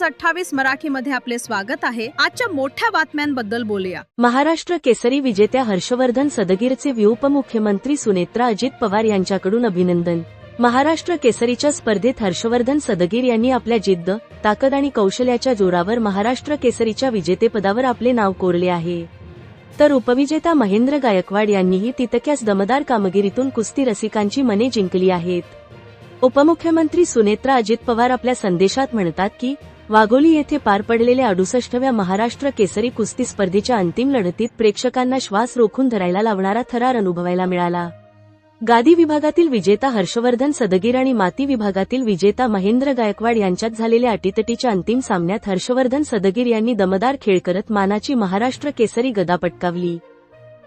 News 28 मराठीमध्ये आपले स्वागत आहे। आजच्या मोठ्या बातम्यांबद्दल बोलूया। महाराष्ट्र केसरी विजेत्या हर्षवर्धन सदगीरचे उपमुख्यमंत्री सुनेत्रा अजित पवार यांच्याकडून अभिनंदन। महाराष्ट्र केसरीच्या स्पर्धेत हर्षवर्धन सदगीर यांनी आपल्या जिद्द, ताकद आणि कौशल्याच्या जोरावर महाराष्ट्र केसरीच्या विजेतेपदावर आपले नाव कोरले आहे। तर उपविजेता महेंद्र गायकवाड यांनीही तितक्याच दमदार कामगिरीतून कुस्ती रसिकांची मने जिंकली आहेत। उपमुख्यमंत्री सुनेत्रा अजित पवार आपल्या संदेशात म्हणतात की वाघोली येथे पार पडलेल्या 68व्या महाराष्ट्र केसरी कुस्ती स्पर्धेच्या अंतिम लढतीत प्रेक्षकांना श्वास रोखून धरायला लावणारा थरार अनुभवायला मिळाला। गादी विभागातील विजेता हर्षवर्धन सदगीर आणि माती विभागातील विजेता महेंद्र गायकवाड यांच्यात झालेल्या अटीतटीच्या अंतिम सामन्यात हर्षवर्धन सदगीर यांनी दमदार खेळ करत मानाची महाराष्ट्र केसरी गदा पटकावली।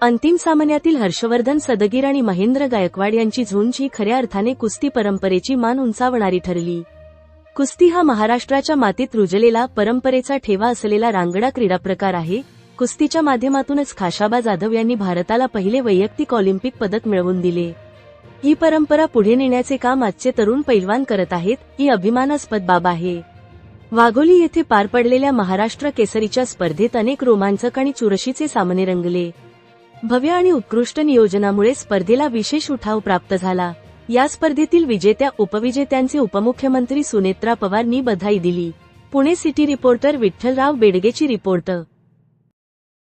अंतिम सामन्यातील हर्षवर्धन सदगीर आणि महेंद्र गायकवाड यांची झुंज ही खऱ्या अर्थाने कुस्ती परंपरेची मान उंचावणारी ठरली। कुस्ती हा महाराष्ट्राच्या मातीत रुजलेला, परंपरेचा ठेवा असलेला रांगडा क्रीडा प्रकार आहे। कुस्तीच्या माध्यमातूनच खाशाबा जाधव यांनी भारताला पहिले वैयक्तिक ऑलिम्पिक पदक मिळवून दिले। ही परंपरा पुढे नेण्याचे काम आजचे तरुण पैलवान करत आहेत, ही अभिमानास्पद बाब आहे। वाघोली येथे पार पडलेल्या महाराष्ट्र केसरीच्या स्पर्धेत अनेक रोमांचक आणि चुरशीचे सामने रंगले। भव्य आणि उत्कृष्ट नियोजनामुळे स्पर्धेला विशेष उठाव प्राप्त झाला। या स्पर्धेतील विजेत्या उपविजेत्यांचे उपमुख्यमंत्री सुनेत्रा पवारनी बधाई दिली। पुणे सिटी रिपोर्टर विठ्ठलराव बेडगेची रिपोर्ट।